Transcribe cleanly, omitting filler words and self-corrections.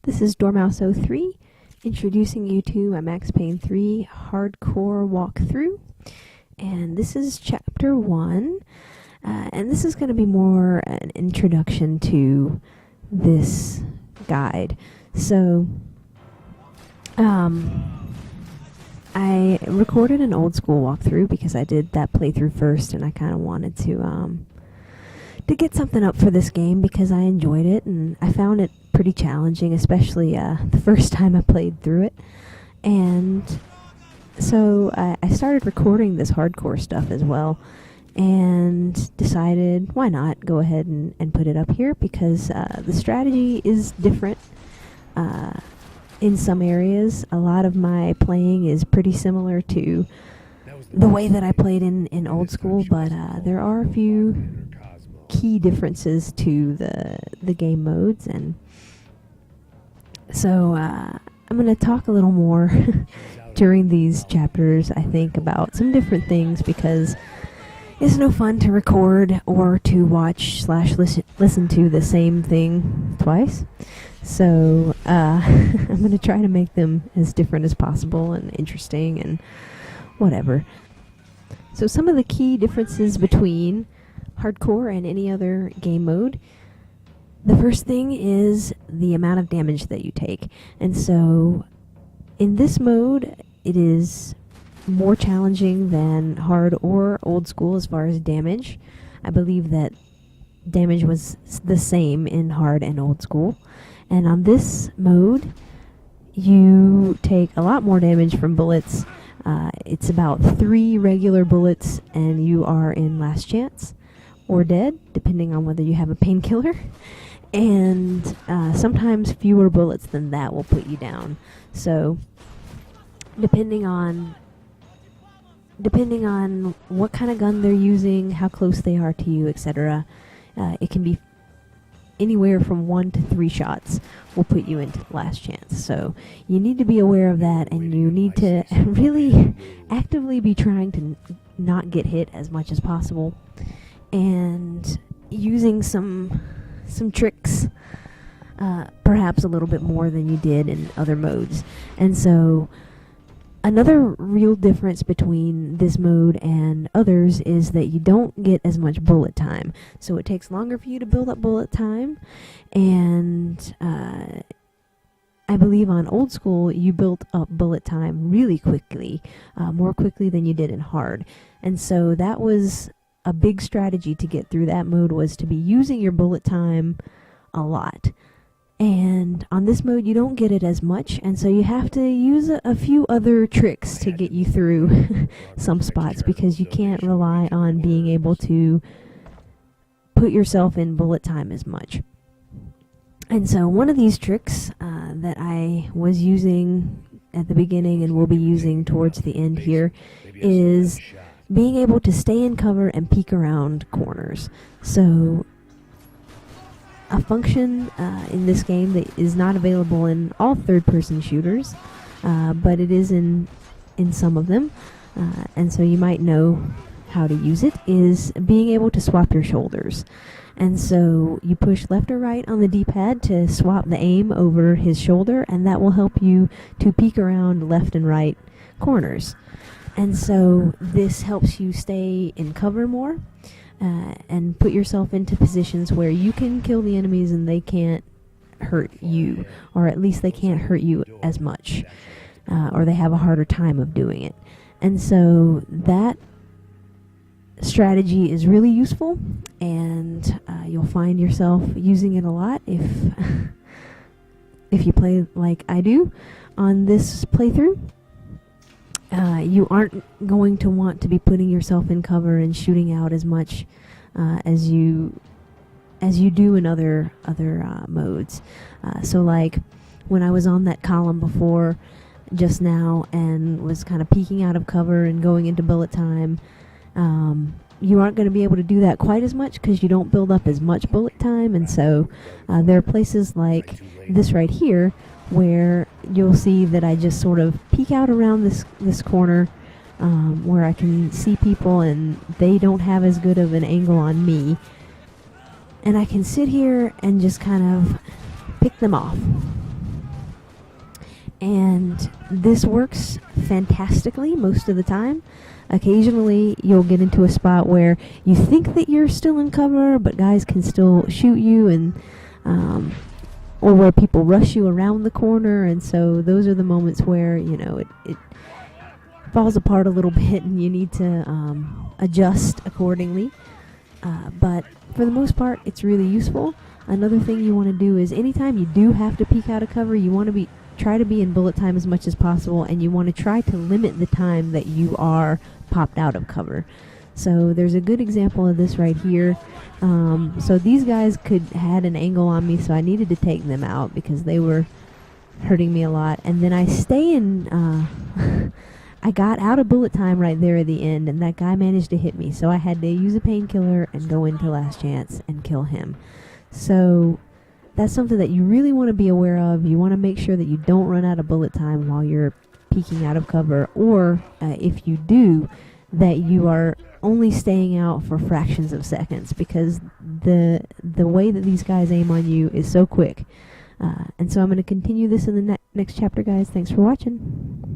This is Dormouse03 introducing you to my Max Payne 3 hardcore walkthrough, and this is chapter 1, and this is going to be more an introduction to this guide. So I recorded an old school walkthrough because I did that playthrough first, and I kind of wanted to get something up for this game because I enjoyed it and I found it pretty challenging, especially the first time I played through it. And so I started recording this hardcore stuff as well and decided why not go ahead and put it up here because the strategy is different in some areas. A lot of my playing is pretty similar to the way that I played in old school, but there are a few key differences to the game modes, and so I'm going to talk a little more during these chapters, I think, about some different things because it's no fun to record or to watch / listen to the same thing twice. So I'm going to try to make them as different as possible and interesting and whatever. So some of the key differences between hardcore and any other game mode. The first thing is the amount of damage that you take. And so in this mode, it is more challenging than hard or old school as far as damage. I believe that damage was the same in hard and old school. And on this mode, you take a lot more damage from bullets. It's about 3 regular bullets and you are in last chance or dead, depending on whether you have a painkiller. And sometimes fewer bullets than that will put you down. So depending on what kind of gun they're using, how close they are to you, etc., it can be anywhere from 1 to 3 shots will put you into last chance. So you need to be aware of that, and you need to really actively be trying to not get hit as much as possible, and using some tricks, perhaps a little bit more than you did in other modes. And so another real difference between this mode and others is that you don't get as much bullet time. So it takes longer for you to build up bullet time, and I believe on old school you built up bullet time really quickly, more quickly than you did in hard. And so that was a big strategy to get through that mode, was to be using your bullet time a lot. And on this mode you don't get it as much, and so you have to use a few other tricks to get you through some spots, because you can't rely on being able to put yourself in bullet time as much. And so one of these tricks that I was using at the beginning and will be using towards the end here is being able to stay in cover and peek around corners. So a function in this game that is not available in all third-person shooters, but it is in some of them, and so you might know how to use it, is being able to swap your shoulders. And so you push left or right on the D-pad to swap the aim over his shoulder, and that will help you to peek around left and right corners. And so this helps you stay in cover more, and put yourself into positions where you can kill the enemies and they can't hurt you, or at least they can't hurt you as much, or they have a harder time of doing it. And so that strategy is really useful, and you'll find yourself using it a lot if you play like I do on this playthrough. You aren't going to want to be putting yourself in cover and shooting out as much as you do in other modes. So like when I was on that column before just now and was kind of peeking out of cover and going into bullet time, you aren't going to be able to do that quite as much because you don't build up as much bullet time. And so there are places like this right here where you'll see that I just sort of peek out around this corner where I can see people and they don't have as good of an angle on me, and I can sit here and just kind of pick them off. And this works fantastically most of the time. Occasionally you'll get into a spot where you think that you're still in cover, but guys can still shoot you, and or where people rush you around the corner, and so those are the moments where, you know, it falls apart a little bit and you need to adjust accordingly. But for the most part, it's really useful. Another thing you want to do is anytime you do have to peek out of cover, you want to try to be in bullet time as much as possible, and you want to try to limit the time that you are popped out of cover. So there's a good example of this right here. So these guys had an angle on me, so I needed to take them out because they were hurting me a lot. And then I stay in, I got out of bullet time right there at the end, and that guy managed to hit me. So I had to use a painkiller and go into last chance and kill him. So that's something that you really want to be aware of. You want to make sure that you don't run out of bullet time while you're peeking out of cover, or if you do, that you are only staying out for fractions of seconds, because the way that these guys aim on you is so quick. And so I'm going to continue this in the next chapter, guys. Thanks for watching.